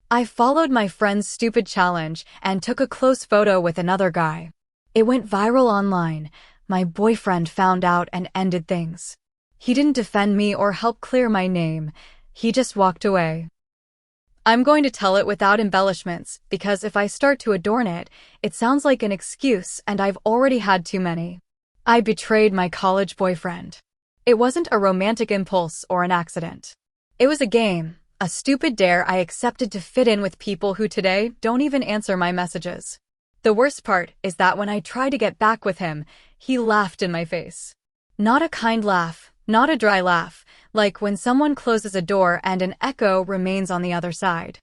I followed my friend's stupid challenge and took a close photo with another guy. It went viral online. My boyfriend found out and ended things. He didn't defend me or help clear my name. He just walked away. I'm going to tell it without embellishments, because if I start to adorn it, it sounds like an excuse and I've already had too many. I betrayed my college boyfriend. It wasn't a romantic impulse or an accident. It was a game, a stupid dare I accepted to fit in with people who today don't even answer my messages. The worst part is that when I tried to get back with him, he laughed in my face. Not a kind laugh, not a dry laugh, like when someone closes a door and an echo remains on the other side.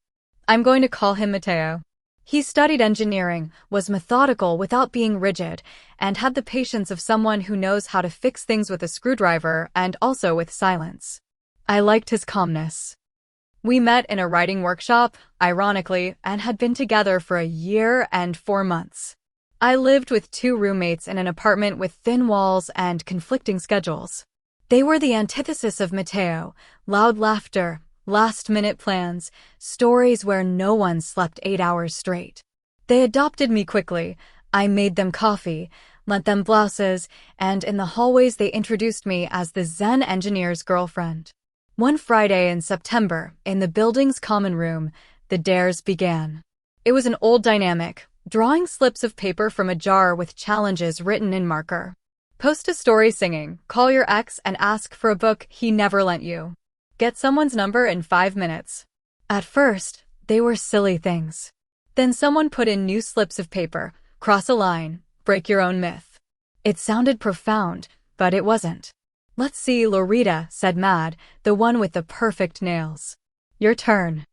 I'm going to call him Mateo. He studied engineering, was methodical without being rigid, and had the patience of someone who knows how to fix things with a screwdriver and also with silence. I liked his calmness. We met in a writing workshop, ironically, and had been together for a year and 4 months. I lived with 2 roommates in an apartment with thin walls and conflicting schedules. They were the antithesis of Mateo: loud laughter, last-minute plans, stories where no one slept 8 hours straight. They adopted me quickly. I made them coffee, lent them blouses, and in the hallways they introduced me as the Zen engineer's girlfriend. One Friday in September, in the building's common room, the dares began. It was an old dynamic, drawing slips of paper from a jar with challenges written in marker. Post a story singing, call your ex and ask for a book he never lent you. Get someone's number in 5 minutes. At first, they were silly things. Then someone put in new slips of paper, cross a line, break your own myth. It sounded profound, but it wasn't. Let's see, Loretta, said Mad, the one with the perfect nails. Your turn.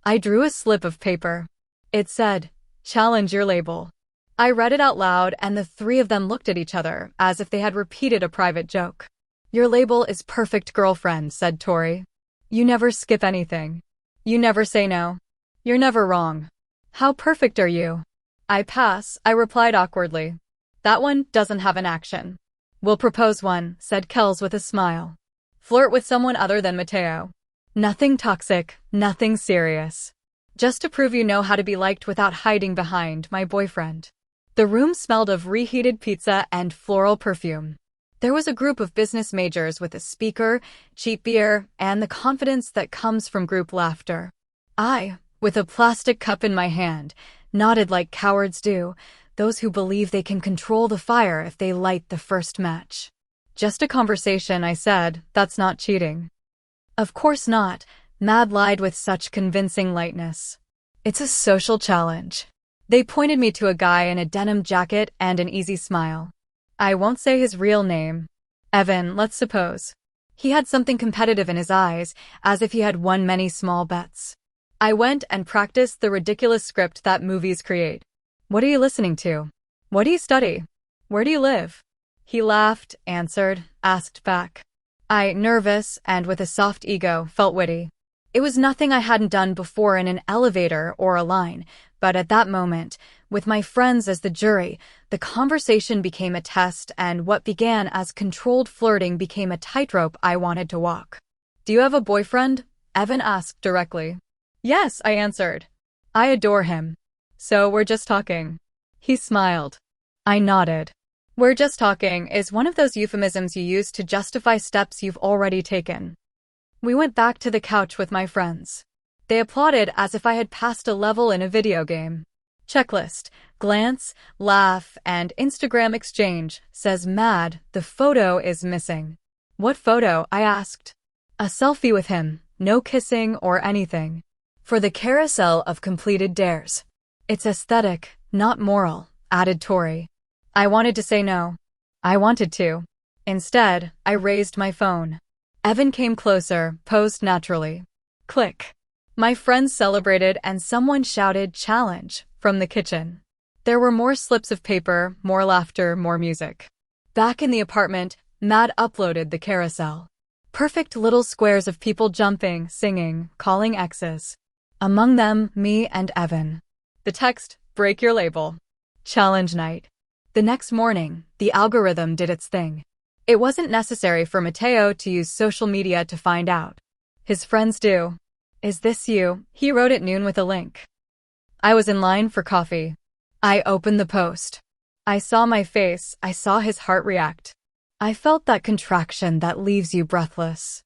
I drew a slip of paper. It said, challenge your label. I read it out loud and the 3 of them looked at each other as if they had repeated a private joke. Your label is perfect girlfriend, said Tori. You never skip anything. You never say no. You're never wrong. How perfect are you? I pass, I replied awkwardly. That one doesn't have an action. We'll propose one, said Kels with a smile. Flirt with someone other than Mateo. Nothing toxic, nothing serious. Just to prove you know how to be liked without hiding behind my boyfriend. The room smelled of reheated pizza and floral perfume. There was a group of business majors with a speaker, cheap beer, and the confidence that comes from group laughter. I, with a plastic cup in my hand, nodded like cowards do, those who believe they can control the fire if they light the first match. Just a conversation, I said. That's not cheating. Of course not, Mad lied with such convincing lightness. It's a social challenge. They pointed me to a guy in a denim jacket and an easy smile. I won't say his real name. Evan, let's suppose. He had something competitive in his eyes, as if he had won many small bets. I went and practiced the ridiculous script that movies create. What are you listening to? What do you study? Where do you live? He laughed, answered, asked back. I, nervous and with a soft ego, felt witty. It was nothing I hadn't done before in an elevator or a line, but at that moment, with my friends as the jury, the conversation became a test and what began as controlled flirting became a tightrope I wanted to walk. Do you have a boyfriend? Evan asked directly. Yes, I answered. I adore him. So we're just talking. He smiled. I nodded. We're just talking is one of those euphemisms you use to justify steps you've already taken. We went back to the couch with my friends. They applauded as if I had passed a level in a video game. Checklist, glance, laugh, and Instagram exchange, says Mad, the photo is missing. What photo? I asked. A selfie with him, no kissing or anything. For the carousel of completed dares. It's aesthetic, not moral, added Tori. I wanted to say no. I wanted to. Instead, I raised my phone. Evan came closer, posed naturally. Click. My friends celebrated and someone shouted challenge from the kitchen. There were more slips of paper, more laughter, more music. Back in the apartment, Mad uploaded the carousel. Perfect little squares of people jumping, singing, calling exes. Among them, me and Evan. The text, break your label. Challenge night. The next morning, the algorithm did its thing. It wasn't necessary for Mateo to use social media to find out. His friends do. Is this you? He wrote at noon with a link. I was in line for coffee. I opened the post. I saw my face. I saw his heart react. I felt that contraction that leaves you breathless.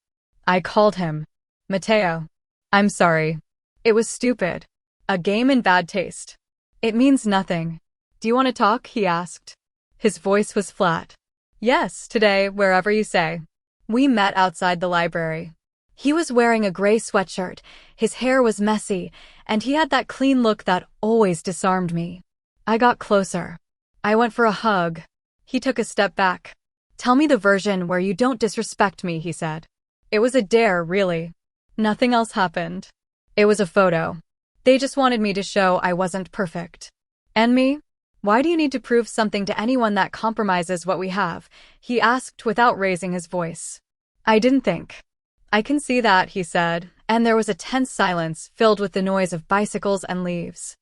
I called him. Mateo. I'm sorry. It was stupid. A game in bad taste. It means nothing. Do you want to talk? He asked. His voice was flat. Yes, today, wherever you say. We met outside the library. He was wearing a gray sweatshirt, his hair was messy, and he had that clean look that always disarmed me. I got closer. I went for a hug. He took a step back. Tell me the version where you don't disrespect me, he said. It was a dare, really. Nothing else happened. It was a photo. They just wanted me to show I wasn't perfect. And me? Why do you need to prove something to anyone that compromises what we have? He asked without raising his voice. I didn't think. I can see that, he said, and there was a tense silence filled with the noise of bicycles and leaves.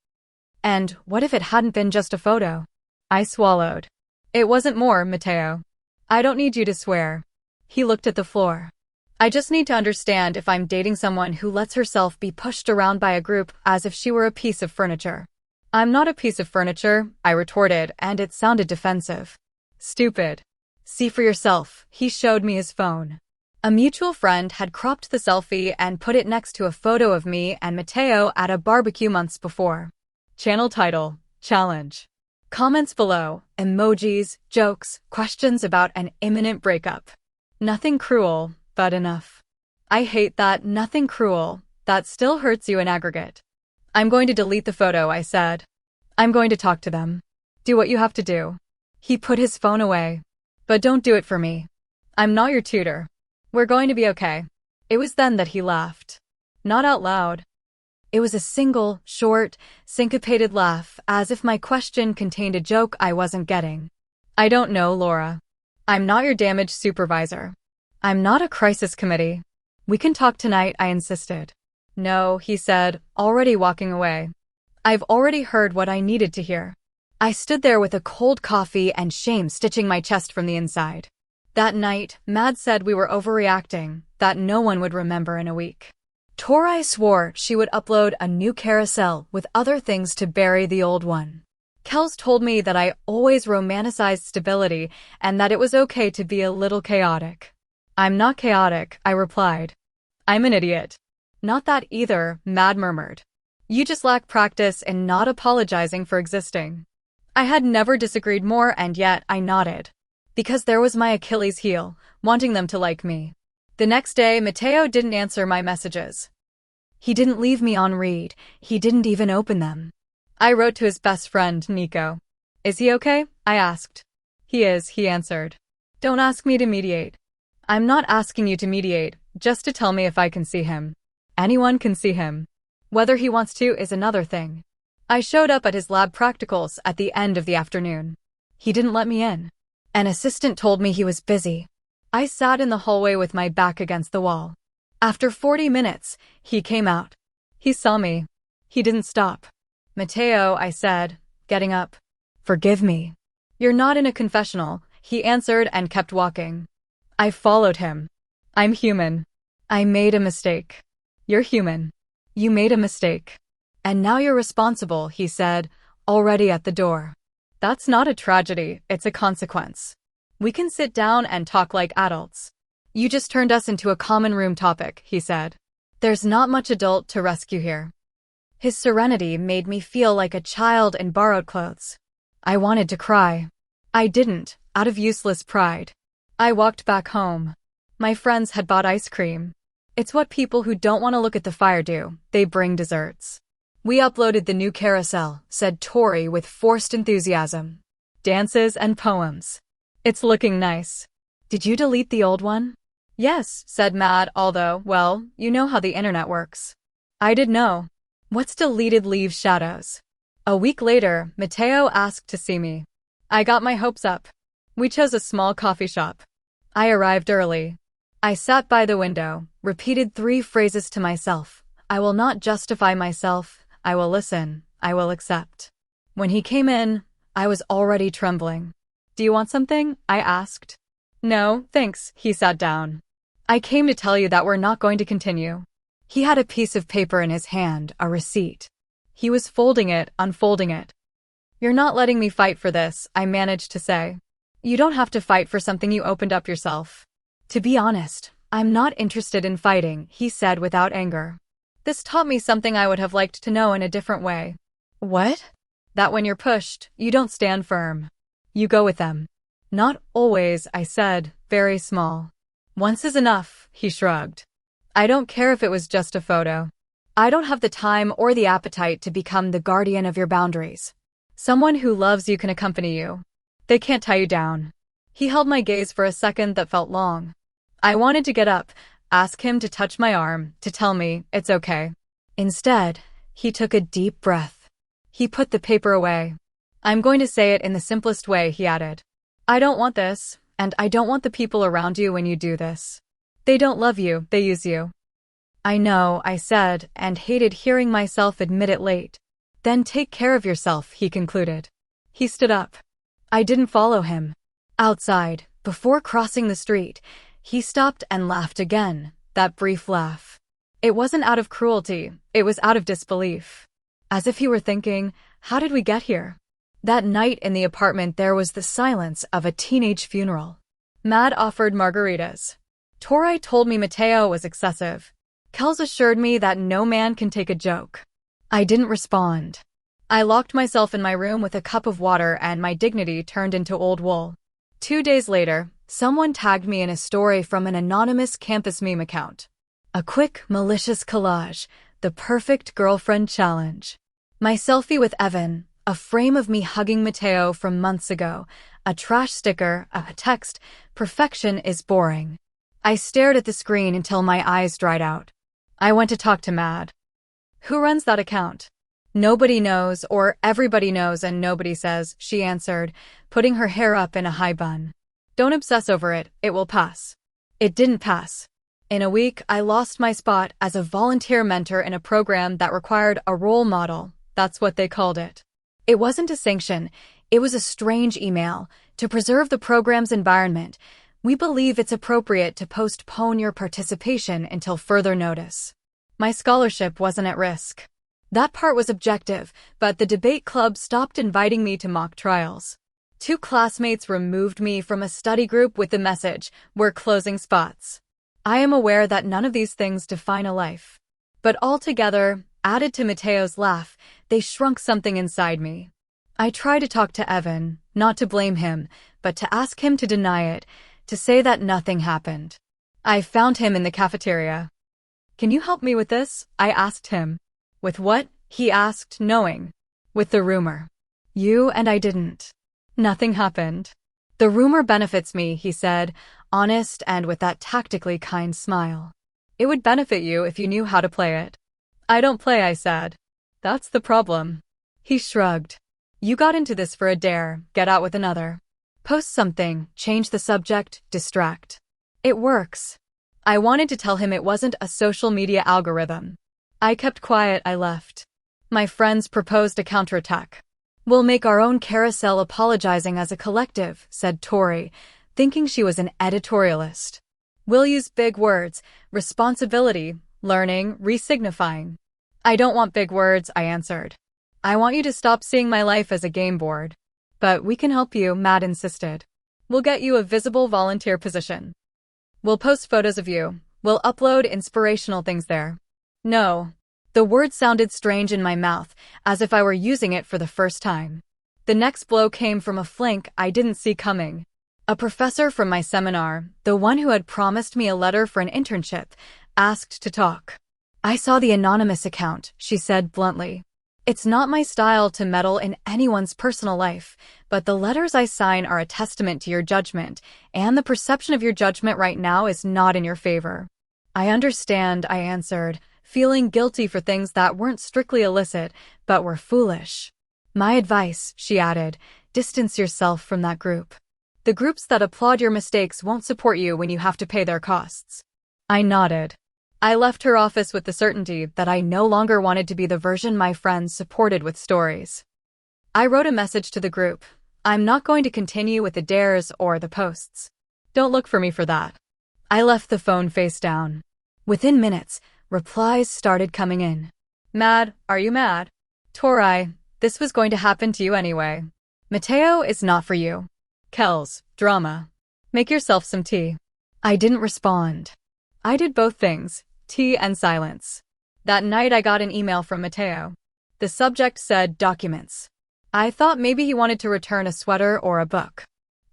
And what if it hadn't been just a photo? I swallowed. It wasn't more, Mateo. I don't need you to swear. He looked at the floor. I just need to understand if I'm dating someone who lets herself be pushed around by a group as if she were a piece of furniture. I'm not a piece of furniture, I retorted, and it sounded defensive. Stupid. See for yourself. He showed me his phone. A mutual friend had cropped the selfie and put it next to a photo of me and Mateo at a barbecue months before. Channel title, Challenge. Comments below, emojis, jokes, questions about an imminent breakup. Nothing cruel, but enough. I hate that. Nothing cruel. That still hurts you in aggregate. I'm going to delete the photo, I said. I'm going to talk to them. Do what you have to do. He put his phone away. But don't do it for me. I'm not your tutor. We're going to be okay. It was then that he laughed. Not out loud. It was a single, short, syncopated laugh, as if my question contained a joke I wasn't getting. I don't know, Laura. I'm not your damage supervisor. I'm not a crisis committee. We can talk tonight, I insisted. No, he said, already walking away. I've already heard what I needed to hear. I stood there with a cold coffee and shame stitching my chest from the inside. That night, Mad said we were overreacting, that no one would remember in a week. Tori swore she would upload a new carousel with other things to bury the old one. Kels told me that I always romanticized stability and that it was okay to be a little chaotic. I'm not chaotic, I replied. I'm an idiot. Not that either, Mad murmured. You just lack practice in not apologizing for existing. I had never disagreed more, and yet I nodded. Because there was my Achilles heel, wanting them to like me. The next day, Mateo didn't answer my messages. He didn't leave me on read. He didn't even open them. I wrote to his best friend, Nico. Is he okay? I asked. He is, he answered. Don't ask me to mediate. I'm not asking you to mediate, just to tell me if I can see him. Anyone can see him. Whether he wants to is another thing. I showed up at his lab practicals at the end of the afternoon. He didn't let me in. An assistant told me he was busy. I sat in the hallway with my back against the wall. After 40 minutes, he came out. He saw me. He didn't stop. Mateo, I said, getting up. Forgive me. You're not in a confessional, he answered and kept walking. I followed him. I'm human. I made a mistake. You're human. You made a mistake. And now you're responsible, he said, already at the door. That's not a tragedy, it's a consequence. We can sit down and talk like adults. You just turned us into a common room topic, he said. There's not much adult to rescue here. His serenity made me feel like a child in borrowed clothes. I wanted to cry. I didn't, out of useless pride. I walked back home. My friends had bought ice cream. It's what people who don't want to look at the fire do. They bring desserts. We uploaded the new carousel, said Tori with forced enthusiasm. Dances and poems. It's looking nice. Did you delete the old one? Yes, said Mad, although, well, you know how the internet works. I did know. What's deleted leaves shadows. A week later, Mateo asked to see me. I got my hopes up. We chose a small coffee shop. I arrived early. I sat by the window, repeated 3 phrases to myself. I will not justify myself. I will listen. I will accept. When he came in, I was already trembling. Do you want something? I asked. No, thanks, he sat down. I came to tell you that we're not going to continue. He had a piece of paper in his hand, a receipt. He was folding it, unfolding it. "You're not letting me fight for this," I managed to say. "You don't have to fight for something you opened up yourself." "To be honest, I'm not interested in fighting," he said without anger. This taught me something I would have liked to know in a different way. "What?" "That when you're pushed, you don't stand firm. You go with them." "Not always," I said, very small. "Once is enough," he shrugged. "I don't care if it was just a photo. I don't have the time or the appetite to become the guardian of your boundaries. Someone who loves you can accompany you. They can't tie you down." He held my gaze for a second that felt long. I wanted to get up, ask him to touch my arm, to tell me it's okay. Instead, he took a deep breath. He put the paper away. "I'm going to say it in the simplest way," he added. "I don't want this, and I don't want the people around you when you do this. They don't love you, they use you." "I know," I said, and hated hearing myself admit it late. "Then take care of yourself," he concluded. He stood up. I didn't follow him. Outside, before crossing the street, he stopped and laughed again, that brief laugh. It wasn't out of cruelty, it was out of disbelief. As if he were thinking, how did we get here? That night in the apartment there was the silence of a teenage funeral. Mad offered margaritas. Tori told me Mateo was excessive. Kels assured me that no man can take a joke. I didn't respond. I locked myself in my room with a cup of water and my dignity turned into old wool. 2 days later, someone tagged me in a story from an anonymous campus meme account. A quick, malicious collage, the perfect girlfriend challenge. My selfie with Evan, a frame of me hugging Mateo from months ago, a trash sticker, a text, "Perfection is boring." I stared at the screen until my eyes dried out. I went to talk to Mad. "Who runs that account?" "Nobody knows, or everybody knows and nobody says," she answered, putting her hair up in a high bun. "Don't obsess over it, it will pass." It didn't pass. In a week, I lost my spot as a volunteer mentor in a program that required a role model. That's what they called it. It wasn't a sanction, it was a strange email. "To preserve the program's environment, we believe it's appropriate to postpone your participation until further notice." My scholarship wasn't at risk. That part was objective, but the debate club stopped inviting me to mock trials. 2 classmates removed me from a study group with the message, "We're closing spots." I am aware that none of these things define a life. But altogether, added to Mateo's laugh, they shrunk something inside me. I tried to talk to Evan, not to blame him, but to ask him to deny it, to say that nothing happened. I found him in the cafeteria. "Can you help me with this?" I asked him. "With what?" he asked, knowing. "With the rumor. You and I didn't. Nothing happened." "The rumor benefits me," he said, honest and with that tactically kind smile. "It would benefit you if you knew how to play it." "I don't play," I said. "That's the problem." He shrugged. "You got into this for a dare, get out with another. Post something, change the subject, distract. It works." I wanted to tell him it wasn't a social media algorithm. I kept quiet, I left. My friends proposed a counterattack. "We'll make our own carousel apologizing as a collective," said Tori, thinking she was an editorialist. "We'll use big words, responsibility, learning, resignifying." "I don't want big words," I answered. "I want you to stop seeing my life as a game board." "But we can help you," Matt insisted. "We'll get you a visible volunteer position. We'll post photos of you. We'll upload inspirational things there." "No." The word sounded strange in my mouth, as if I were using it for the first time. The next blow came from a flank I didn't see coming. A professor from my seminar, the one who had promised me a letter for an internship, asked to talk. "I saw the anonymous account," she said bluntly. "It's not my style to meddle in anyone's personal life, but the letters I sign are a testament to your judgment, and the perception of your judgment right now is not in your favor." "I understand," I answered, feeling guilty for things that weren't strictly illicit, but were foolish. "My advice," she added, "distance yourself from that group. The groups that applaud your mistakes won't support you when you have to pay their costs." I nodded. I left her office with the certainty that I no longer wanted to be the version my friends supported with stories. I wrote a message to the group. "I'm not going to continue with the dares or the posts. Don't look for me for that." I left the phone face down. Within minutes, replies started coming in. Mad, are you mad? Tori, this was going to happen to you anyway. Mateo is not for you. Kels, drama. Make yourself some tea. I didn't respond. I did both things, tea and silence. That night I got an email from Mateo. The subject said documents. I thought maybe he wanted to return a sweater or a book.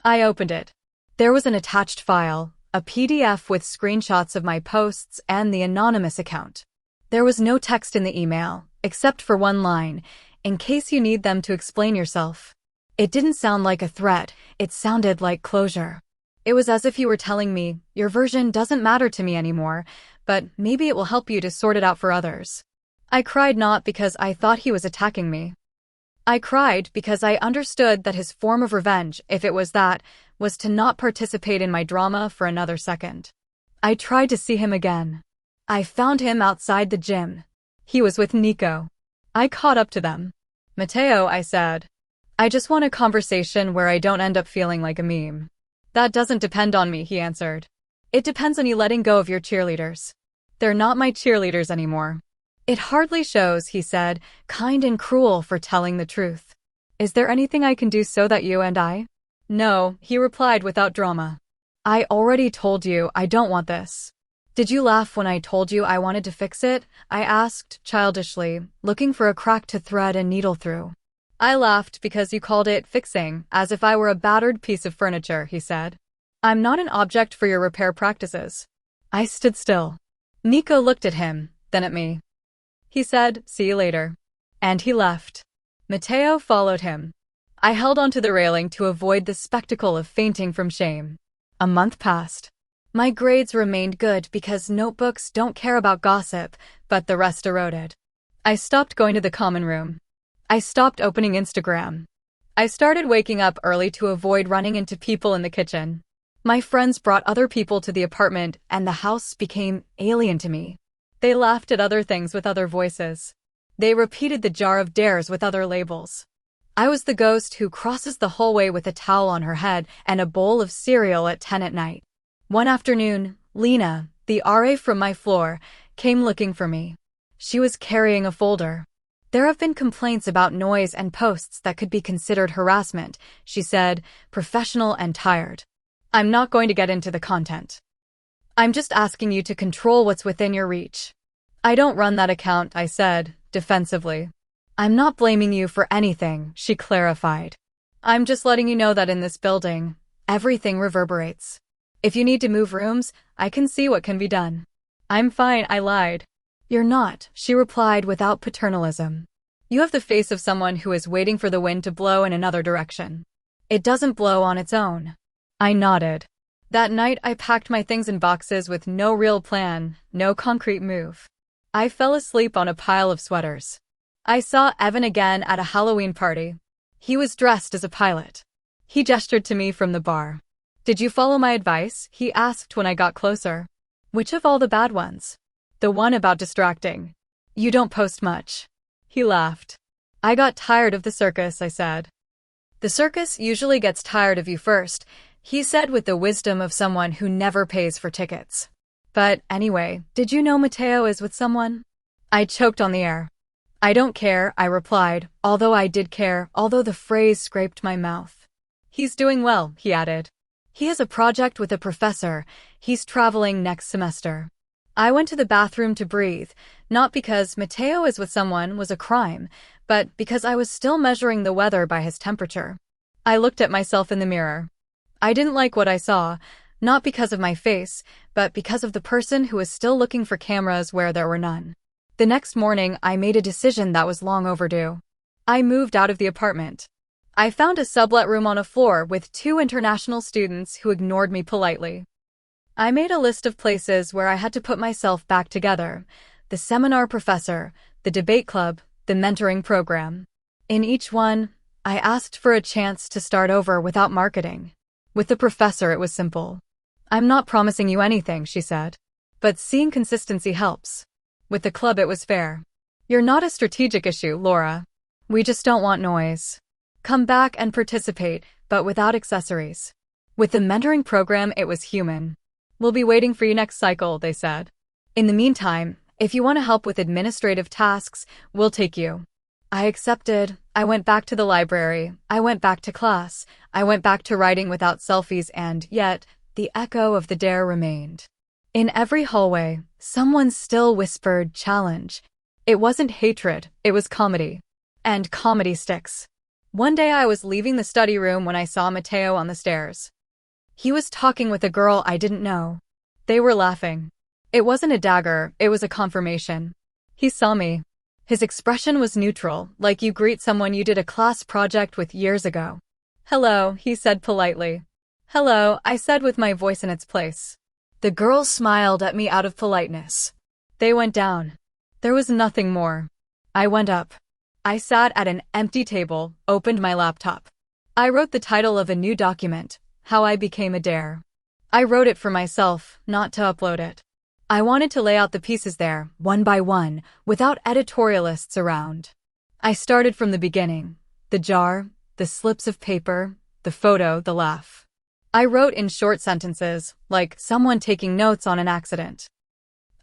I opened it. There was an attached file, a PDF with screenshots of my posts and the anonymous account. There was no text in the email, except for one line, in case you need them to explain yourself. It didn't sound like a threat, it sounded like closure. It was as if you were telling me, your version doesn't matter to me anymore, but maybe it will help you to sort it out for others. I cried not because I thought he was attacking me. I cried because I understood that his form of revenge, if it was that, was to not participate in my drama for another second. I tried to see him again. I found him outside the gym. He was with Nico. I caught up to them. Mateo, I said. I just want a conversation where I don't end up feeling like a meme. That doesn't depend on me, he answered. It depends on you letting go of your cheerleaders. They're not my cheerleaders anymore. It hardly shows, he said, kind and cruel for telling the truth. Is there anything I can do so that you and I? No, he replied without drama. I already told you I don't want this. Did you laugh when I told you I wanted to fix it? I asked, childishly, looking for a crack to thread a needle through. I laughed because you called it fixing, as if I were a battered piece of furniture, he said. I'm not an object for your repair practices. I stood still. Nico looked at him, then at me. He said, see you later. And he left. Mateo followed him. I held onto the railing to avoid the spectacle of fainting from shame. A month passed. My grades remained good because notebooks don't care about gossip, but the rest eroded. I stopped going to the common room. I stopped opening Instagram. I started waking up early to avoid running into people in the kitchen. My friends brought other people to the apartment and the house became alien to me. They laughed at other things with other voices. They repeated the jar of dares with other labels. I was the ghost who crosses the hallway with a towel on her head and a bowl of cereal at 10 at night. One afternoon, Lena, the RA from my floor, came looking for me. She was carrying a folder. There have been complaints about noise and posts that could be considered harassment, she said, professional and tired. I'm not going to get into the content. I'm just asking you to control what's within your reach. I don't run that account, I said, defensively. I'm not blaming you for anything, she clarified. I'm just letting you know that in this building, everything reverberates. If you need to move rooms, I can see what can be done. I'm fine, I lied. You're not, she replied without paternalism. You have the face of someone who is waiting for the wind to blow in another direction. It doesn't blow on its own. I nodded. That night I packed my things in boxes with no real plan, no concrete move. I fell asleep on a pile of sweaters. I saw Evan again at a Halloween party. He was dressed as a pilot. He gestured to me from the bar. Did you follow my advice? He asked when I got closer. Which of all the bad ones? The one about distracting. You don't post much. He laughed. I got tired of the circus, I said. The circus usually gets tired of you first, he said with the wisdom of someone who never pays for tickets. But anyway, did you know Mateo is with someone? I choked on the air. I don't care, I replied, although I did care, although the phrase scraped my mouth. He's doing well, he added. He has a project with a professor. He's traveling next semester. I went to the bathroom to breathe, not because Mateo is with someone was a crime, but because I was still measuring the weather by his temperature. I looked at myself in the mirror. I didn't like what I saw, not because of my face, but because of the person who was still looking for cameras where there were none. The next morning, I made a decision that was long overdue. I moved out of the apartment. I found a sublet room on a floor with 2 international students who ignored me politely. I made a list of places where I had to put myself back together: the seminar professor, the debate club, the mentoring program. In each one, I asked for a chance to start over without marketing. With the professor, it was simple. I'm not promising you anything, she said. But seeing consistency helps. With the club, it was fair. You're not a strategic issue, Laura. We just don't want noise. Come back and participate, but without accessories. With the mentoring program, it was human. We'll be waiting for you next cycle, they said. In the meantime, If you want to help with administrative tasks, we'll take you. I accepted. I went back to the library. I went back to class. I went back to writing without selfies, and yet, the echo of the dare remained. In every hallway, someone still whispered challenge. It wasn't hatred, it was comedy. And comedy sticks. One day I was leaving the study room when I saw Mateo on the stairs. He was talking with a girl I didn't know. They were laughing. It wasn't a dagger, it was a confirmation. He saw me. His expression was neutral, like you greet someone you did a class project with years ago. "Hello," he said politely. "Hello," I said with my voice in its place. The girl smiled at me out of politeness. They went down. There was nothing more. I went up. I sat at an empty table, opened my laptop. I wrote the title of a new document, How I Became a Dare. I wrote it for myself, not to upload it. I wanted to lay out the pieces there, one by one, without editorialists around. I started from the beginning. The jar, the slips of paper, the photo, the laugh. I wrote in short sentences, like someone taking notes on an accident.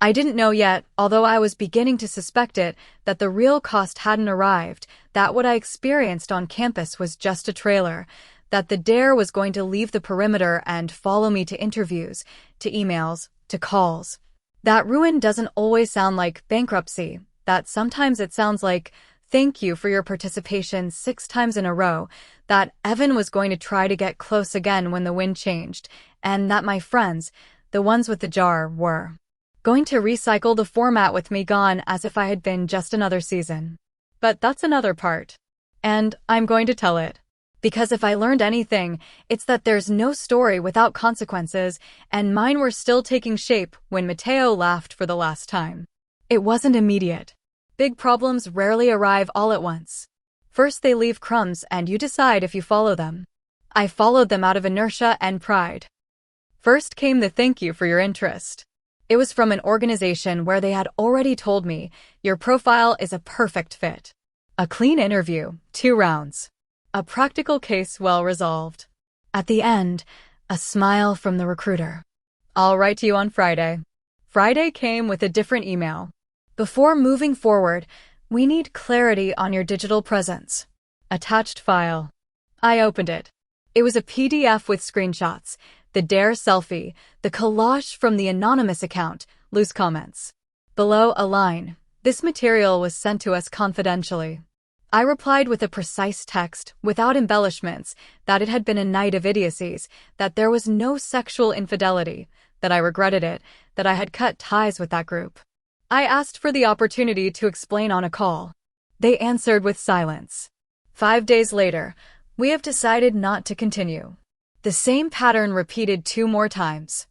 I didn't know yet, although I was beginning to suspect it, that the real cost hadn't arrived, that what I experienced on campus was just a trailer, that the dare was going to leave the perimeter and follow me to interviews, to emails, to calls. That ruin doesn't always sound like bankruptcy, that sometimes it sounds like, thank you for your participation 6 times in a row, that Evan was going to try to get close again when the wind changed, and that my friends, the ones with the jar, were going to recycle the format with me gone as if I had been just another season. But that's another part. And I'm going to tell it. Because if I learned anything, it's that there's no story without consequences, and mine were still taking shape when Mateo laughed for the last time. It wasn't immediate. Big problems rarely arrive all at once. First they leave crumbs and you decide if you follow them. I followed them out of inertia and pride. First came the thank you for your interest. It was from an organization where they had already told me, your profile is a perfect fit. A clean interview, 2 rounds. A practical case well resolved. At the end, a smile from the recruiter. I'll write to you on Friday. Friday came with a different email. Before moving forward, we need clarity on your digital presence. Attached file. I opened it. It was a PDF with screenshots, the dare selfie, the collage from the anonymous account, loose comments. Below a line, this material was sent to us confidentially. I replied with a precise text, without embellishments, that it had been a night of idiocies, that there was no sexual infidelity, that I regretted it, that I had cut ties with that group. I asked for the opportunity to explain on a call. They answered with silence. 5 days later, we have decided not to continue. The same pattern repeated 2 more times.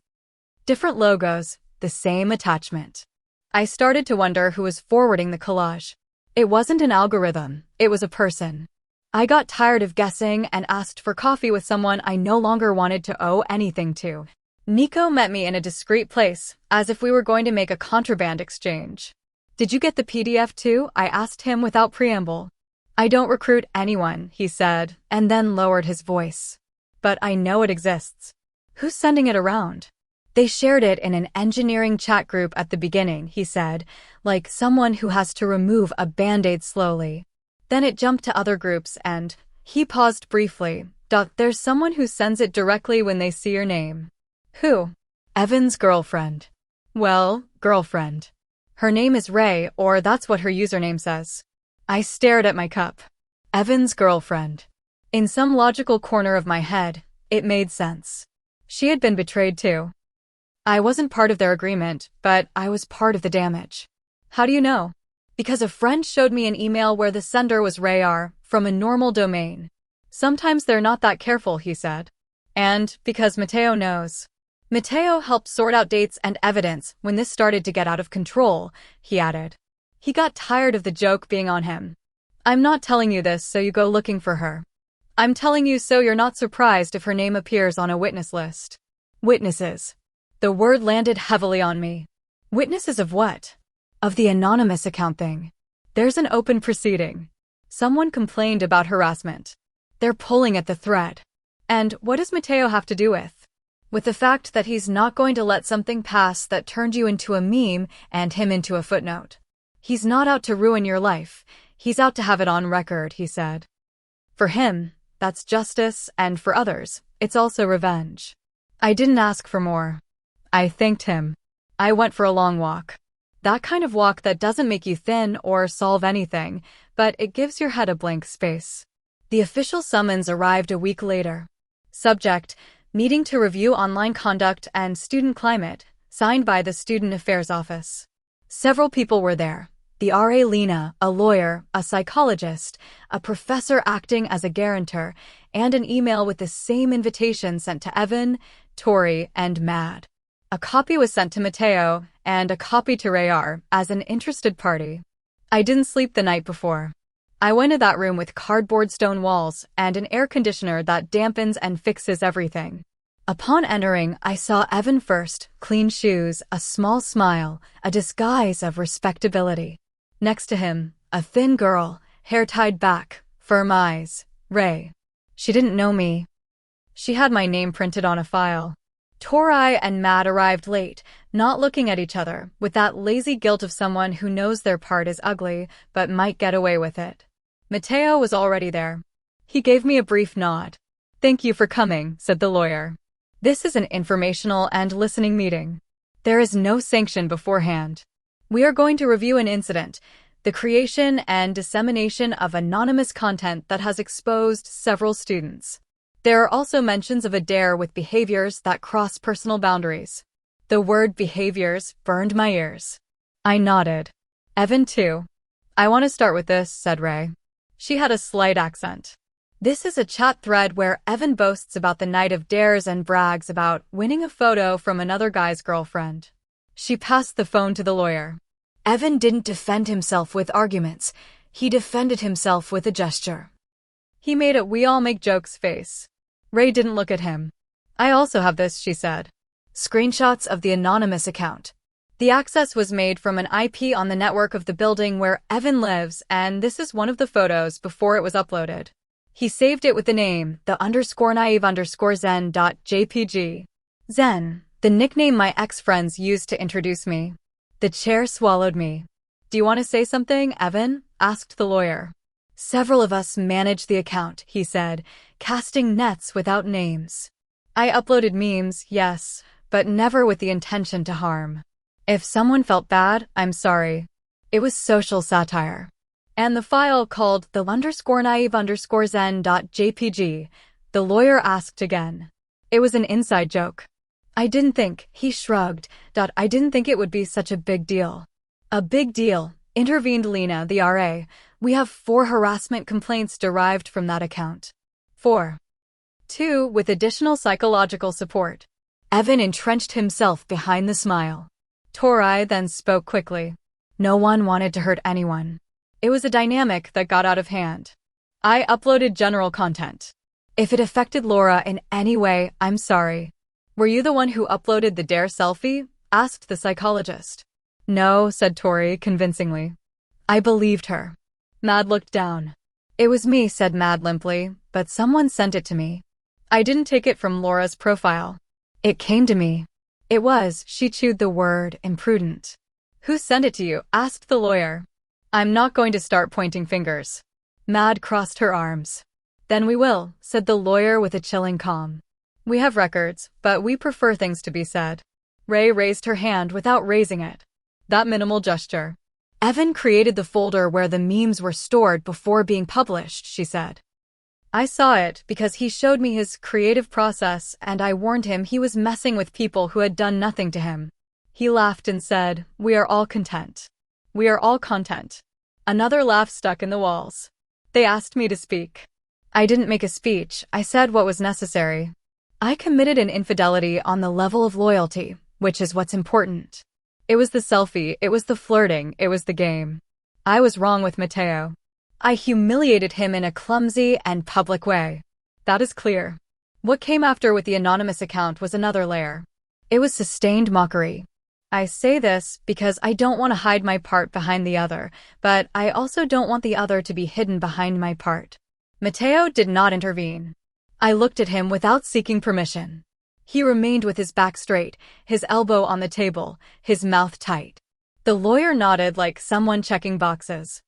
Different logos, the same attachment. I started to wonder who was forwarding the collage. It wasn't an algorithm, it was a person. I got tired of guessing and asked for coffee with someone I no longer wanted to owe anything to. Nico met me in a discreet place, as if we were going to make a contraband exchange. Did you get the PDF too? I asked him without preamble. I don't recruit anyone, he said, and then lowered his voice. But I know it exists. Who's sending it around? They shared it in an engineering chat group at the beginning, he said, like someone who has to remove a band-aid slowly. Then it jumped to other groups and, he paused briefly, there's someone who sends it directly when they see your name. Who? Evan's girlfriend. Well, girlfriend. Her name is Ray, or that's what her username says. I stared at my cup. Evan's girlfriend. In some logical corner of my head, it made sense. She had been betrayed too. I wasn't part of their agreement, but I was part of the damage. How do you know? Because a friend showed me an email where the sender was Rayar, from a normal domain. Sometimes they're not that careful, he said. And because Mateo knows. Mateo helped sort out dates and evidence when this started to get out of control, he added. He got tired of the joke being on him. I'm not telling you this so you go looking for her. I'm telling you so you're not surprised if her name appears on a witness list. Witnesses. The word landed heavily on me. Witnesses of what? Of the anonymous account thing. There's an open proceeding. Someone complained about harassment. They're pulling at the thread. And what does Mateo have to do with? with the fact that he's not going to let something pass that turned you into a meme and him into a footnote. He's not out to ruin your life. He's out to have it on record, he said. For him, that's justice, and for others, it's also revenge. I didn't ask for more. I thanked him. I went for a long walk. That kind of walk that doesn't make you thin or solve anything, but it gives your head a blank space. The official summons arrived a week later. Subject: meeting to review online conduct and student climate, signed by the Student Affairs Office. Several people were there. The RA Lena, a lawyer, a psychologist, a professor acting as a guarantor, and an email with the same invitation sent to Evan, Tori, and Mad. A copy was sent to Mateo, and a copy to Rayar, as an interested party. I didn't sleep the night before. I went to that room with cardboard stone walls and an air conditioner that dampens and fixes everything. Upon entering, I saw Evan first, clean shoes, a small smile, a disguise of respectability. Next to him, a thin girl, hair tied back, firm eyes, Ray. She didn't know me. She had my name printed on a file. Tori and Matt arrived late, not looking at each other, with that lazy guilt of someone who knows their part is ugly, but might get away with it. Mateo was already there. He gave me a brief nod. "Thank you for coming," said the lawyer. "This is an informational and listening meeting. There is no sanction beforehand. We are going to review an incident, the creation and dissemination of anonymous content that has exposed several students. There are also mentions of a dare with behaviors that cross personal boundaries." The word behaviors burned my ears. I nodded. Evan too. "I want to start with this," said Ray. She had a slight accent. "This is a chat thread where Evan boasts about the night of dares and brags about winning a photo from another guy's girlfriend." She passed the phone to the lawyer. "Evan didn't defend himself with arguments. He defended himself with a gesture. He made a 'we all make jokes' face." Ray didn't look at him. "I also have this," she said. Screenshots of the anonymous account. The access was made from an IP on the network of the building where Evan lives, and this is one of the photos before it was uploaded. He saved it with the name, the_naive_zen.jpg. Zen, the nickname my ex-friends used to introduce me. The chair swallowed me. "Do you want to say something, Evan?" asked the lawyer. "Several of us manage the account," he said, casting nets without names. "I uploaded memes, yes, but never with the intention to harm. If someone felt bad, I'm sorry. It was social satire." "And the file called the_naive_zen.jpg, the lawyer asked again. "It was an inside joke. I didn't think," he shrugged, "I didn't think it would be such a big deal." "A big deal," intervened Lena, the RA. "We have 4 harassment complaints derived from that account. 4. 2 with additional psychological support." Evan entrenched himself behind the smile. Tori then spoke quickly. "No one wanted to hurt anyone. It was a dynamic that got out of hand. I uploaded general content. If it affected Laura in any way, I'm sorry." "Were you the one who uploaded the dare selfie?" asked the psychologist. "No," said Tori convincingly. I believed her. Mad looked down. "It was me," said Mad limply, "but someone sent it to me. I didn't take it from Laura's profile. It came to me." "It was," she chewed the word, "imprudent." "Who sent it to you?" asked the lawyer. "I'm not going to start pointing fingers." Mad crossed her arms. "Then we will," said the lawyer with a chilling calm. "We have records, but we prefer things to be said." Ray raised her hand without raising it. That minimal gesture. "Evan created the folder where the memes were stored before being published," she said. "I saw it because he showed me his creative process, and I warned him he was messing with people who had done nothing to him." He laughed and said, "We are all content. We are all content." Another laugh stuck in the walls. "They asked me to speak. I didn't make a speech, I said what was necessary. I committed an infidelity on the level of loyalty, which is what's important. It was the selfie, it was the flirting, it was the game. I was wrong with Mateo. I humiliated him in a clumsy and public way. That is clear. What came after with the anonymous account was another layer. It was sustained mockery. I say this because I don't want to hide my part behind the other, but I also don't want the other to be hidden behind my part." Mateo did not intervene. I looked at him without seeking permission. He remained with his back straight, his elbow on the table, his mouth tight. The lawyer nodded like someone checking boxes.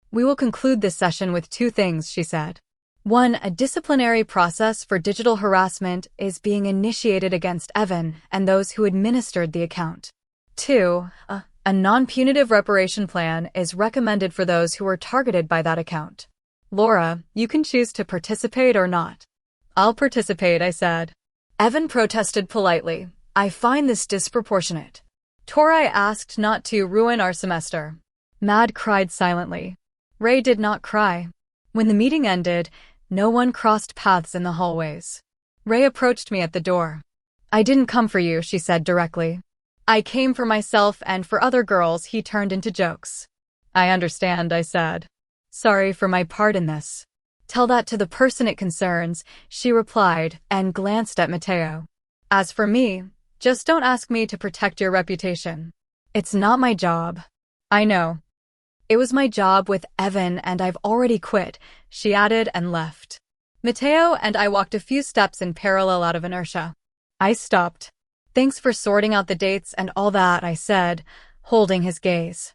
"We will conclude this session with two things," she said. One, a disciplinary process for digital harassment is being initiated against Evan and those who administered the account. Two, a non-punitive reparation plan is recommended for those who were targeted by that account. "Laura, you can choose to participate or not." "I'll participate," I said. Evan protested politely. "I find this disproportionate. Tori asked not to ruin our semester." Mad cried silently. Ray did not cry. When the meeting ended, no one crossed paths in the hallways. Ray approached me at the door. "I didn't come for you," she said directly. "I came for myself and for other girls," he turned into jokes. "I understand," I said. "Sorry for my part in this." "Tell that to the person it concerns," she replied and glanced at Mateo. "As for me, just don't ask me to protect your reputation. It's not my job." "I know. It was my job with Evan and I've already quit," she added and left. Mateo and I walked a few steps in parallel out of inertia. I stopped. "Thanks for sorting out the dates and all that," I said, holding his gaze.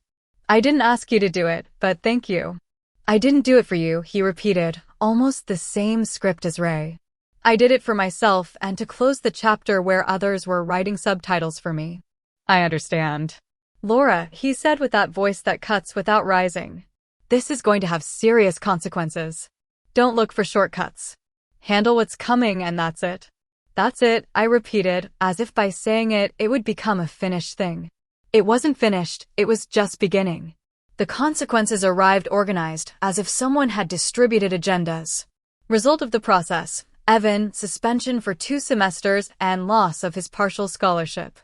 "I didn't ask you to do it, but thank you." "I didn't do it for you," he repeated, almost the same script as Ray. "I did it for myself and to close the chapter where others were writing subtitles for me." "I understand." "Laura," he said with that voice that cuts without rising. "This is going to have serious consequences. Don't look for shortcuts. Handle what's coming and that's it." "That's it," I repeated, as if by saying it, it would become a finished thing. It wasn't finished, it was just beginning. The consequences arrived organized, as if someone had distributed agendas. Result of the process: Evan, suspension for 2 semesters and loss of his partial scholarship.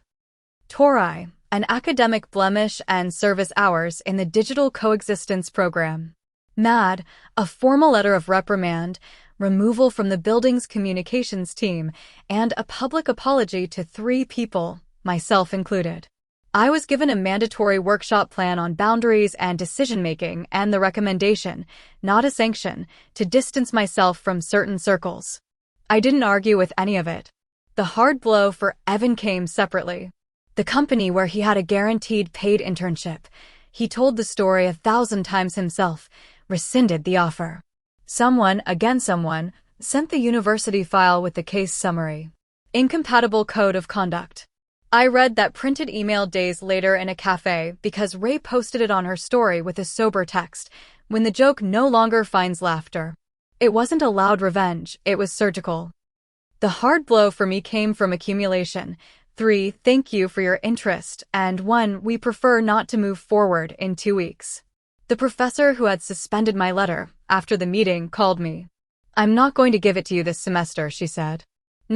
Tori, an academic blemish and service hours in the Digital Coexistence Program. Mad, a formal letter of reprimand, removal from the building's communications team, and a public apology to 3 people, myself included. I was given a mandatory workshop plan on boundaries and decision-making and the recommendation, not a sanction, to distance myself from certain circles. I didn't argue with any of it. The hard blow for Evan came separately. The company where he had a guaranteed paid internship, he told the story 1,000 times himself, rescinded the offer. Someone, sent the university file with the case summary. Incompatible code of conduct. I read that printed email days later in a cafe because Ray posted it on her story with a sober text, when the joke no longer finds laughter. It wasn't a loud revenge, it was surgical. The hard blow for me came from accumulation. 3, thank you for your interest, and 1, we prefer not to move forward in 2 weeks. The professor who had suspended my letter, after the meeting, called me. "I'm not going to give it to you this semester," she said.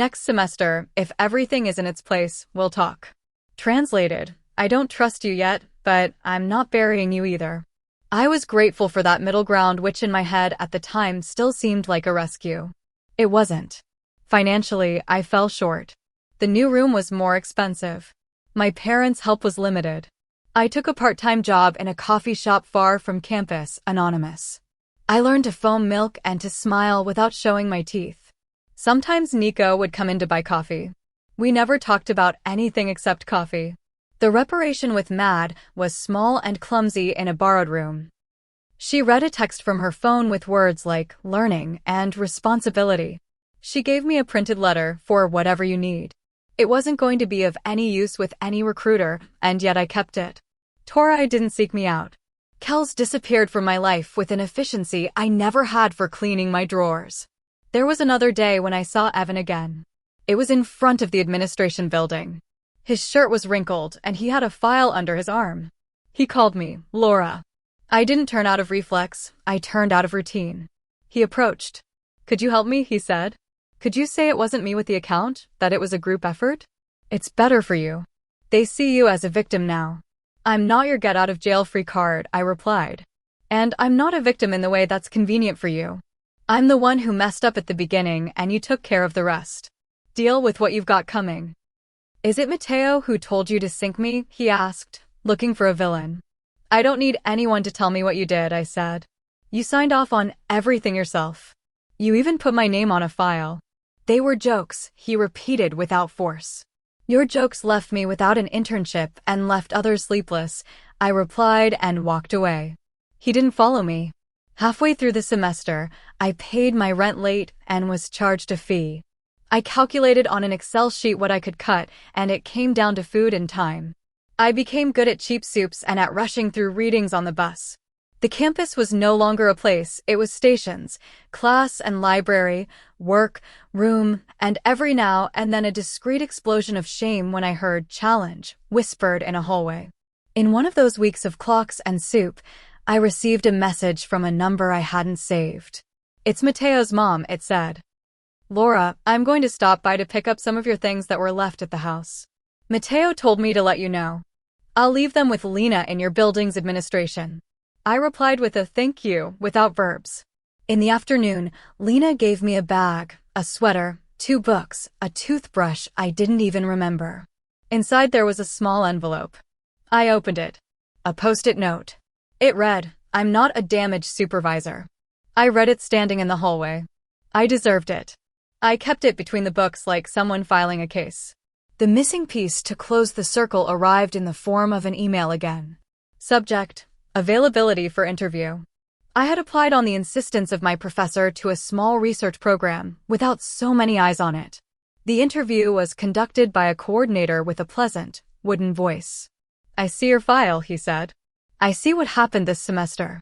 "Next semester, if everything is in its place, we'll talk." Translated: I don't trust you yet, but I'm not burying you either. I was grateful for that middle ground, which in my head at the time still seemed like a rescue. It wasn't. Financially, I fell short. The new room was more expensive. My parents' help was limited. I took a part-time job in a coffee shop far from campus, anonymous. I learned to foam milk and to smile without showing my teeth. Sometimes Nico would come in to buy coffee. We never talked about anything except coffee. The reparation with Mad was small and clumsy in a borrowed room. She read a text from her phone with words like learning and responsibility. She gave me a printed letter for whatever you need. It wasn't going to be of any use with any recruiter, and yet I kept it. Tori didn't seek me out. Kels disappeared from my life with an efficiency I never had for cleaning my drawers. There was another day when I saw Evan again. It was in front of the administration building. His shirt was wrinkled and he had a file under his arm. He called me, Laura. I didn't turn out of reflex, I turned out of routine. He approached. "Could you help me?" he said. "Could you say it wasn't me with the account, that it was a group effort? It's better for you. They see you as a victim now." "I'm not your get-out-of-jail-free card," I replied. "And I'm not a victim in the way that's convenient for you. I'm the one who messed up at the beginning and you took care of the rest. Deal with what you've got coming." "Is it Mateo who told you to sink me?" he asked, looking for a villain. "I don't need anyone to tell me what you did," I said. "You signed off on everything yourself. You even put my name on a file." They were jokes, he repeated without force. Your jokes left me without an internship and left others sleepless, I replied and walked away. He didn't follow me. Halfway through the semester, I paid my rent late and was charged a fee. I calculated on an Excel sheet what I could cut, and it came down to food and time. I became good at cheap soups and at rushing through readings on the bus. The campus was no longer a place, it was stations, class and library, work, room, and every now and then a discreet explosion of shame when I heard "challenge" whispered in a hallway. In one of those weeks of clocks and soup, I received a message from a number I hadn't saved. It's Mateo's mom, it said. Laura, I'm going to stop by to pick up some of your things that were left at the house. Mateo told me to let you know. I'll leave them with Lena in your building's administration. I replied with a thank you, without verbs. In the afternoon, Lena gave me a bag, a sweater, 2 books, a toothbrush I didn't even remember. Inside there was a small envelope. I opened it. A post-it note. It read, I'm not a damaged supervisor. I read it standing in the hallway. I deserved it. I kept it between the books like someone filing a case. The missing piece to close the circle arrived in the form of an email again. Subject, availability for interview. I had applied on the insistence of my professor to a small research program without so many eyes on it. The interview was conducted by a coordinator with a pleasant, wooden voice. I see your file, he said. I see what happened this semester.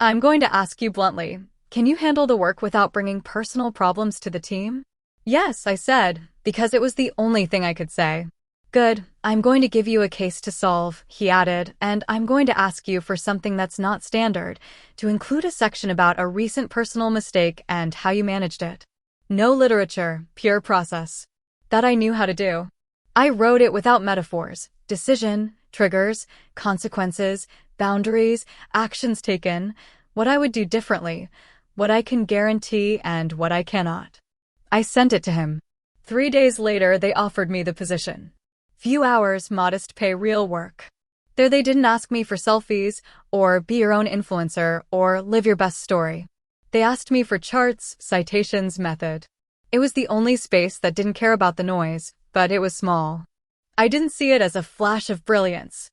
I'm going to ask you bluntly, can you handle the work without bringing personal problems to the team? Yes, I said, because it was the only thing I could say. Good, I'm going to give you a case to solve, he added, and I'm going to ask you for something that's not standard, to include a section about a recent personal mistake and how you managed it. No literature, pure process. That I knew how to do. I wrote it without metaphors, decision, triggers, consequences, boundaries, actions taken, what I would do differently, what I can guarantee and what I cannot. I sent it to him. 3 days later, they offered me the position. Few hours, modest pay, real work. There they didn't ask me for selfies, or be your own influencer, or live your best story. They asked me for charts, citations, method. It was the only space that didn't care about the noise, but it was small. I didn't see it as a flash of brilliance.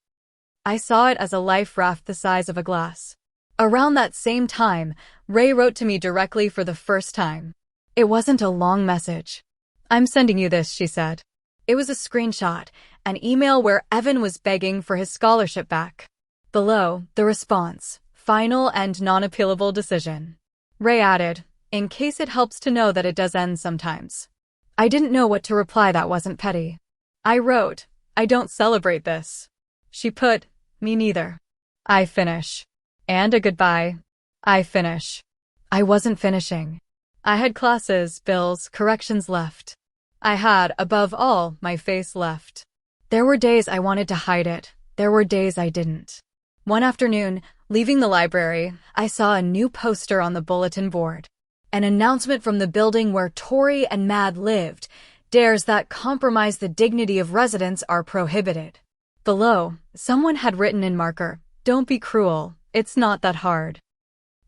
I saw it as a life raft the size of a glass. Around that same time, Ray wrote to me directly for the first time. It wasn't a long message. I'm sending you this, she said. It was a screenshot, an email where Evan was begging for his scholarship back. Below, the response, final and non-appealable decision. Ray added, in case it helps to know that it does end sometimes. I didn't know what to reply that wasn't petty. I wrote, I don't celebrate this. She put, me neither. I finish. And a goodbye. I finish. I wasn't finishing. I had classes, bills, corrections left. I had, above all, my face left. There were days I wanted to hide it. There were days I didn't. One afternoon, leaving the library, I saw a new poster on the bulletin board. An announcement from the building where Tori and Mad lived. Dares that compromise the dignity of residents are prohibited. Below, someone had written in marker, don't be cruel, it's not that hard.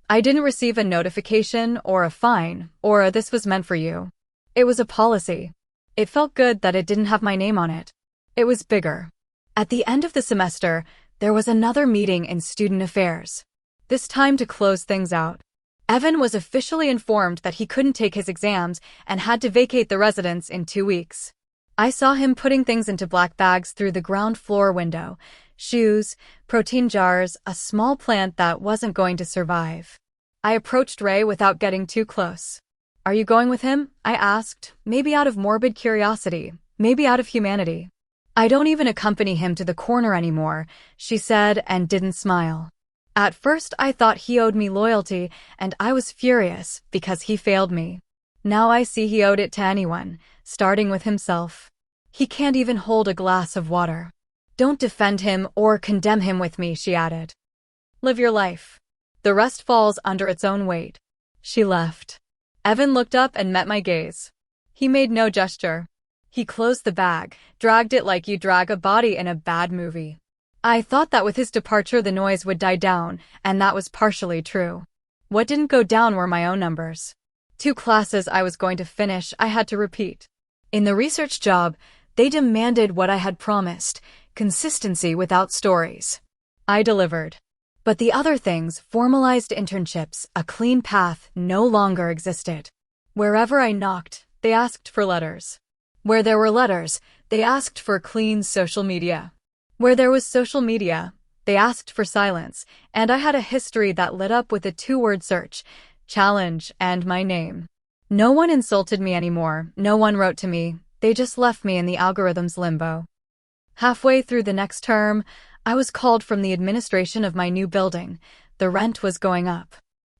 I didn't receive a notification or a fine or a this was meant for you. It was a policy. It felt good that it didn't have my name on it. It was bigger. At the end of the semester, there was another meeting in student affairs. This time to close things out. Evan was officially informed that he couldn't take his exams and had to vacate the residence in 2 weeks. I saw him putting things into black bags through the ground floor window. Shoes, protein jars, a small plant that wasn't going to survive. I approached Ray without getting too close. Are you going with him? I asked, maybe out of morbid curiosity, maybe out of humanity. I don't even accompany him to the corner anymore, she said and didn't smile. At first I thought he owed me loyalty and I was furious because he failed me. Now I see he owed it to anyone, starting with himself. He can't even hold a glass of water. Don't defend him or condemn him with me, she added. Live your life. The rest falls under its own weight. She left. Evan looked up and met my gaze. He made no gesture. He closed the bag, dragged it like you drag a body in a bad movie. I thought that with his departure the noise would die down, and that was partially true. What didn't go down were my own numbers. 2 classes I was going to finish, I had to repeat. In the research job, they demanded what I had promised, consistency without stories. I delivered. But the other things, formalized internships, a clean path, no longer existed. Wherever I knocked, they asked for letters. Where there were letters, they asked for clean social media. Where there was social media, they asked for silence, and I had a history that lit up with a 2-word search, challenge, and my name. No one insulted me anymore, no one wrote to me, they just left me in the algorithm's limbo. Halfway through the next term, I was called from the administration of my new building. The rent was going up.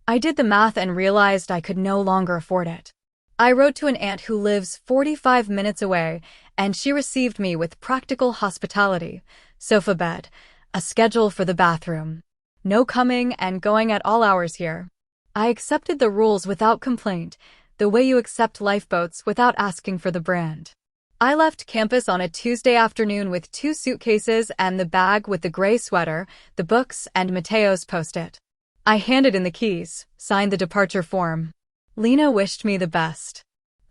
I did the math and realized I could no longer afford it. I wrote to an aunt who lives 45 minutes away, and she received me with practical hospitality, sofa bed, a schedule for the bathroom. No coming and going at all hours here. I accepted the rules without complaint, the way you accept lifeboats without asking for the brand. I left campus on a Tuesday afternoon with 2 suitcases and the bag with the gray sweater, the books, and Mateo's post-it. I handed in the keys, signed the departure form. Lena wished me the best.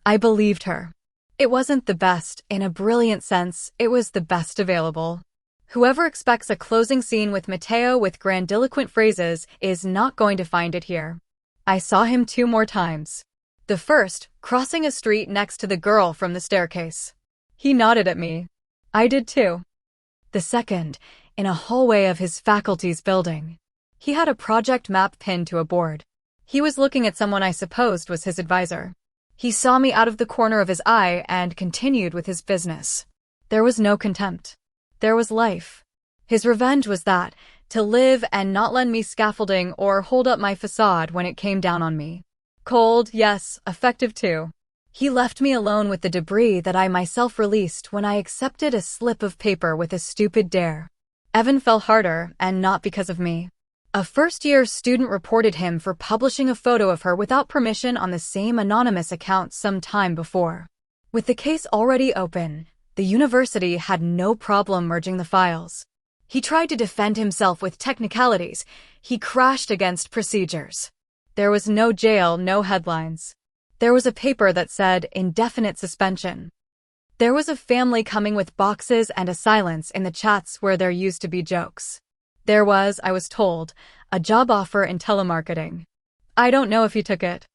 I believed her. It wasn't the best, in a brilliant sense, it was the best available. Whoever expects a closing scene with Mateo with grandiloquent phrases is not going to find it here. I saw him 2 more times. The first, crossing a street next to the girl from the staircase. He nodded at me. I did too. The second, in a hallway of his faculty's building. He had a project map pinned to a board. He was looking at someone I supposed was his advisor. He saw me out of the corner of his eye and continued with his business. There was no contempt. There was life. His revenge was that, to live and not lend me scaffolding or hold up my facade when it came down on me. Cold, yes, effective too. He left me alone with the debris that I myself released when I accepted a slip of paper with a stupid dare. Evan fell harder, and not because of me. A first-year student reported him for publishing a photo of her without permission on the same anonymous account some time before. With the case already open, the university had no problem merging the files. He tried to defend himself with technicalities. He crashed against procedures. There was no jail, no headlines. There was a paper that said indefinite suspension. There was a family coming with boxes and a silence in the chats where there used to be jokes. There was, I was told, a job offer in telemarketing. I don't know if he took it.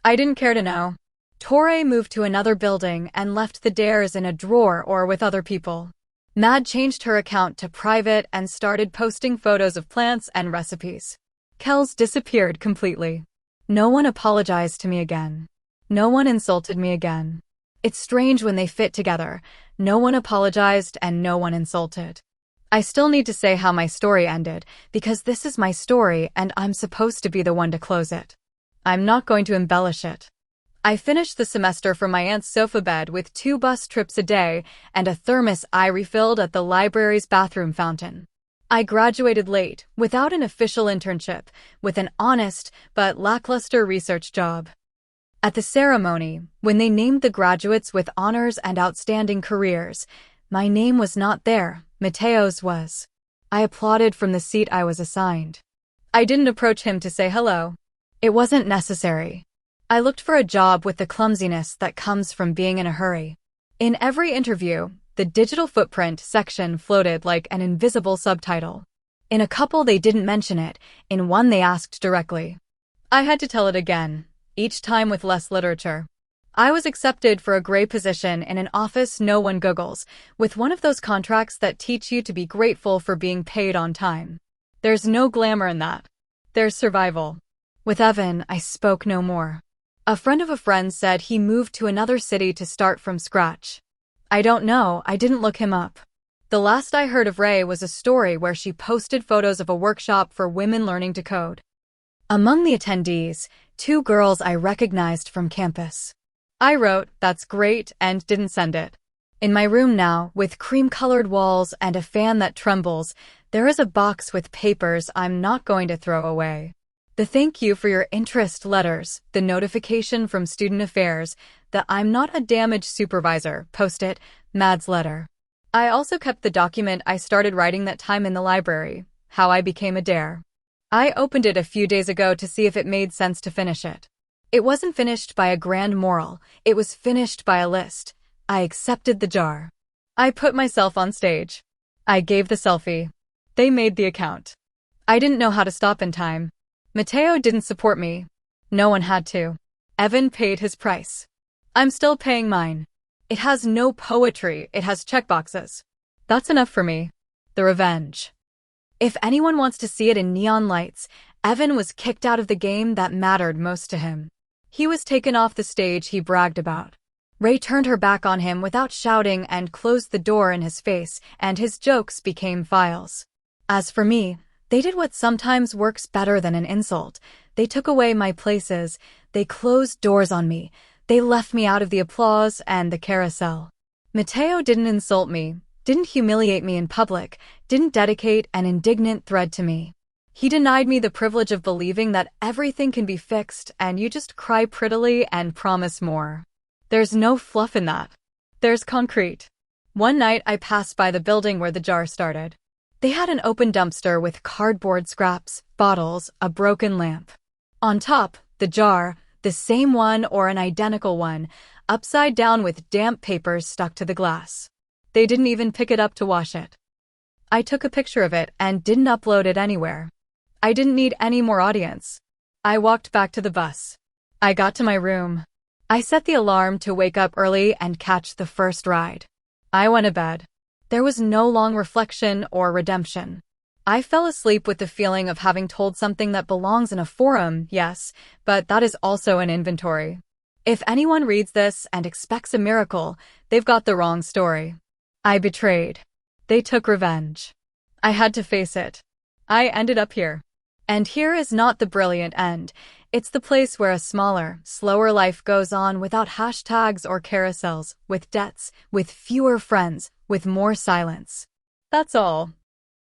I didn't care to know. Torre moved to another building and left the dares in a drawer or with other people. Mad changed her account to private and started posting photos of plants and recipes. Kels disappeared completely. No one apologized to me again. No one insulted me again. It's strange when they fit together. No one apologized and no one insulted. I still need to say how my story ended, because this is my story and I'm supposed to be the one to close it. I'm not going to embellish it. I finished the semester from my aunt's sofa bed with 2 bus trips a day and a thermos I refilled at the library's bathroom fountain. I graduated late, without an official internship, with an honest but lackluster research job. At the ceremony, when they named the graduates with honors and outstanding careers, my name was not there, Mateo's was. I applauded from the seat I was assigned. I didn't approach him to say hello. It wasn't necessary. I looked for a job with the clumsiness that comes from being in a hurry. In every interview, the digital footprint section floated like an invisible subtitle. In a couple they didn't mention it, in one they asked directly. I had to tell it again, each time with less literature. I was accepted for a gray position in an office no one Googles, with one of those contracts that teach you to be grateful for being paid on time. There's no glamour in that. There's survival. With Evan, I spoke no more. A friend of a friend said he moved to another city to start from scratch. I don't know, I didn't look him up. The last I heard of Ray was a story where she posted photos of a workshop for women learning to code. Among the attendees, 2 girls I recognized from campus. I wrote, "That's great," and didn't send it. In my room now, with cream-colored walls and a fan that trembles, there is a box with papers I'm not going to throw away. The thank you for your interest letters, the notification from Student Affairs that I'm not a damaged supervisor, post-it, Mad's letter. I also kept the document I started writing that time in the library, how I became a dare. I opened it a few days ago to see if it made sense to finish it. It wasn't finished by a grand moral, it was finished by a list. I accepted the jar. I put myself on stage. I gave the selfie. They made the account. I didn't know how to stop in time. Mateo didn't support me. No one had to. Evan paid his price. I'm still paying mine. It has no poetry, it has checkboxes. That's enough for me. The revenge. If anyone wants to see it in neon lights, Evan was kicked out of the game that mattered most to him. He was taken off the stage he bragged about. Ray turned her back on him without shouting and closed the door in his face, and his jokes became files. As for me, they did what sometimes works better than an insult. They took away my places, they closed doors on me, they left me out of the applause and the carousel. Mateo didn't insult me, didn't humiliate me in public, didn't dedicate an indignant thread to me. He denied me the privilege of believing that everything can be fixed and you just cry prettily and promise more. There's no fluff in that. There's concrete. One night I passed by the building where the jar started. They had an open dumpster with cardboard scraps, bottles, a broken lamp. On top, the jar, the same one or an identical one, upside down with damp papers stuck to the glass. They didn't even pick it up to wash it. I took a picture of it and didn't upload it anywhere. I didn't need any more audience. I walked back to the bus. I got to my room. I set the alarm to wake up early and catch the first ride. I went to bed. There was no long reflection or redemption. I fell asleep with the feeling of having told something that belongs in a forum, yes, but that is also an inventory. If anyone reads this and expects a miracle, they've got the wrong story. I betrayed. They took revenge. I had to face it. I ended up here. And here is not the brilliant end. It's the place where a smaller, slower life goes on without hashtags or carousels, with debts, with fewer friends, with more silence. That's all.